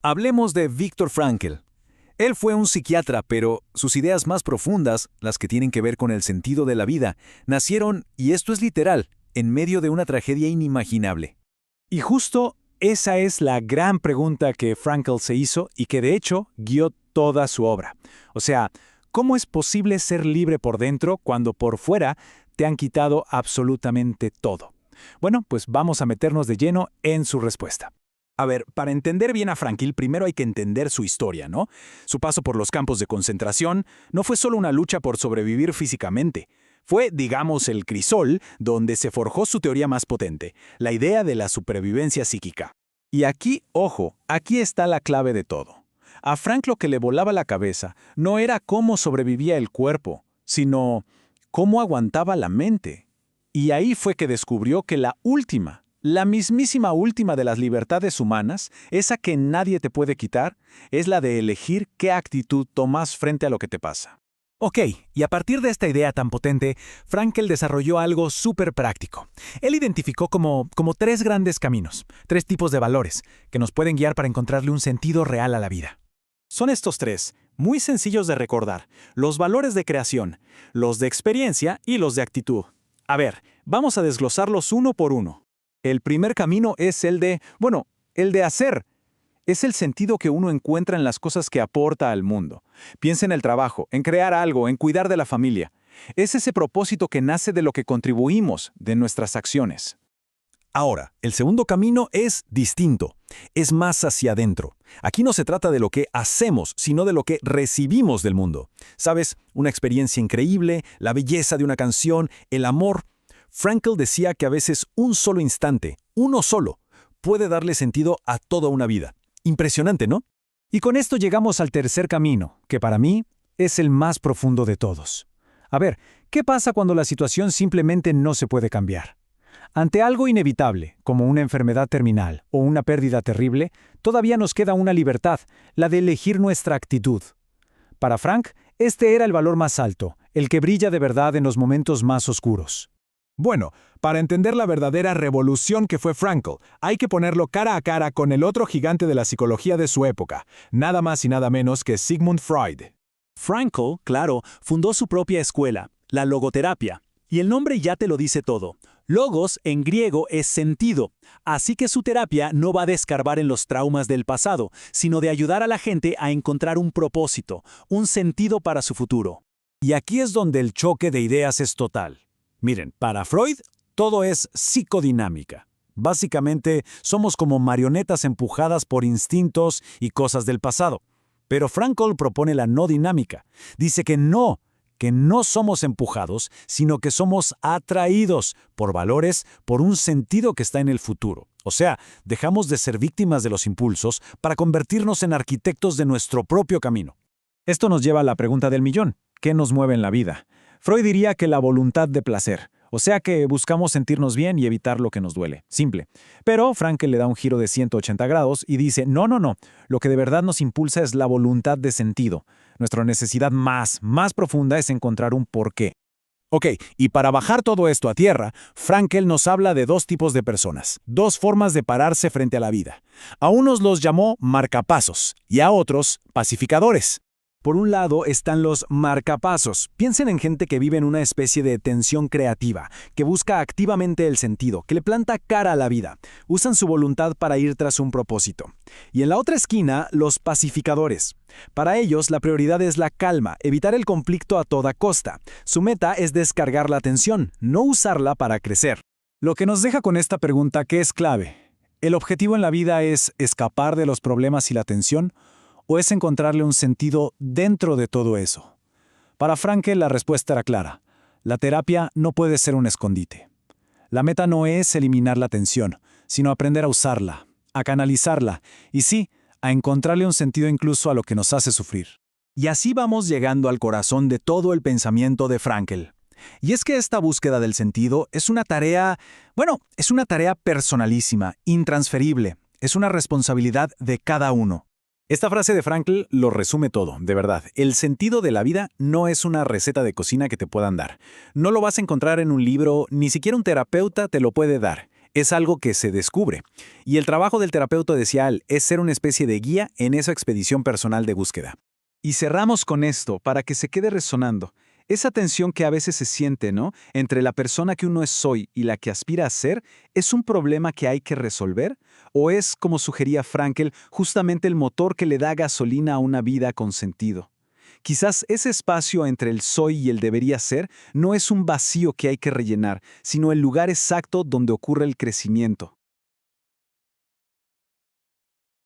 Hablemos de Viktor Frankl. Él fue un psiquiatra, pero sus ideas más profundas, las que tienen que ver con el sentido de la vida, nacieron, y esto es literal, en medio de una tragedia inimaginable. Y justo esa es la gran pregunta que Frankl se hizo y que de hecho guió toda su obra. O sea, ¿cómo es posible ser libre por dentro cuando por fuera te han quitado absolutamente todo? Bueno, pues vamos a meternos de lleno en su respuesta. A ver, para entender bien a Frankl, primero hay que entender su historia, ¿no? Su paso por los campos de concentración no fue solo una lucha por sobrevivir físicamente. Fue, digamos, el crisol donde se forjó su teoría más potente, la idea de la supervivencia psíquica. Y aquí, ojo, aquí está la clave de todo. A Frank lo que le volaba la cabeza no era cómo sobrevivía el cuerpo, sino cómo aguantaba la mente. Y ahí fue que descubrió que la mismísima última de las libertades humanas, esa que nadie te puede quitar, es la de elegir qué actitud tomas frente a lo que te pasa. Ok, y a partir de esta idea tan potente, Frankl desarrolló algo súper práctico. Él identificó como tres grandes caminos, tres tipos de valores, que nos pueden guiar para encontrarle un sentido real a la vida. Son estos tres, muy sencillos de recordar, los valores de creación, los de experiencia y los de actitud. A ver, vamos a desglosarlos uno por uno. El primer camino es el de hacer. Es el sentido que uno encuentra en las cosas que aporta al mundo. Piensa en el trabajo, en crear algo, en cuidar de la familia. Es ese propósito que nace de lo que contribuimos, de nuestras acciones. Ahora, el segundo camino es distinto. Es más hacia adentro. Aquí no se trata de lo que hacemos, sino de lo que recibimos del mundo. ¿Sabes? Una experiencia increíble, la belleza de una canción, el amor. Frankl decía que a veces un solo instante, uno solo, puede darle sentido a toda una vida. Impresionante, ¿no? Y con esto llegamos al tercer camino, que para mí es el más profundo de todos. A ver, ¿qué pasa cuando la situación simplemente no se puede cambiar? Ante algo inevitable, como una enfermedad terminal o una pérdida terrible, todavía nos queda una libertad, la de elegir nuestra actitud. Para Frank, este era el valor más alto, el que brilla de verdad en los momentos más oscuros. Bueno, para entender la verdadera revolución que fue Frankl, hay que ponerlo cara a cara con el otro gigante de la psicología de su época, nada más y nada menos que Sigmund Freud. Frankl, claro, fundó su propia escuela, la logoterapia, y el nombre ya te lo dice todo. Logos en griego es sentido, así que su terapia no va de escarbar en los traumas del pasado, sino de ayudar a la gente a encontrar un propósito, un sentido para su futuro. Y aquí es donde el choque de ideas es total. Miren, para Freud, todo es psicodinámica. Básicamente, somos como marionetas empujadas por instintos y cosas del pasado. Pero Frankl propone la no dinámica. Dice que no somos empujados, sino que somos atraídos por valores, por un sentido que está en el futuro. O sea, dejamos de ser víctimas de los impulsos para convertirnos en arquitectos de nuestro propio camino. Esto nos lleva a la pregunta del millón. ¿Qué nos mueve en la vida? Freud diría que la voluntad de placer, o sea que buscamos sentirnos bien y evitar lo que nos duele. Simple. Pero Frankl le da un giro de 180 grados y dice, no. Lo que de verdad nos impulsa es la voluntad de sentido. Nuestra necesidad más profunda es encontrar un porqué. Ok, y para bajar todo esto a tierra, Frankl nos habla de dos tipos de personas, dos formas de pararse frente a la vida. A unos los llamó marcapasos y a otros pacificadores. Por un lado están los marcapasos. Piensen en gente que vive en una especie de tensión creativa, que busca activamente el sentido, que le planta cara a la vida. Usan su voluntad para ir tras un propósito. Y en la otra esquina, los pacificadores. Para ellos, la prioridad es la calma, evitar el conflicto a toda costa. Su meta es descargar la tensión, no usarla para crecer. Lo que nos deja con esta pregunta que es clave. ¿El objetivo en la vida es escapar de los problemas y la tensión? ¿O es encontrarle un sentido dentro de todo eso? Para Frankl la respuesta era clara. La terapia no puede ser un escondite. La meta no es eliminar la tensión, sino aprender a usarla, a canalizarla y sí, a encontrarle un sentido incluso a lo que nos hace sufrir. Y así vamos llegando al corazón de todo el pensamiento de Frankl. Y es que esta búsqueda del sentido es una tarea personalísima, intransferible. Es una responsabilidad de cada uno. Esta frase de Frankl lo resume todo, de verdad. El sentido de la vida no es una receta de cocina que te puedan dar. No lo vas a encontrar en un libro, ni siquiera un terapeuta te lo puede dar. Es algo que se descubre. Y el trabajo del terapeuta, decía él, es ser una especie de guía en esa expedición personal de búsqueda. Y cerramos con esto, para que se quede resonando. Esa tensión que a veces se siente, ¿no? Entre la persona que uno es hoy y la que aspira a ser, ¿es un problema que hay que resolver? ¿O es, como sugería Frankl, justamente el motor que le da gasolina a una vida con sentido? Quizás ese espacio entre el soy y el debería ser no es un vacío que hay que rellenar, sino el lugar exacto donde ocurre el crecimiento.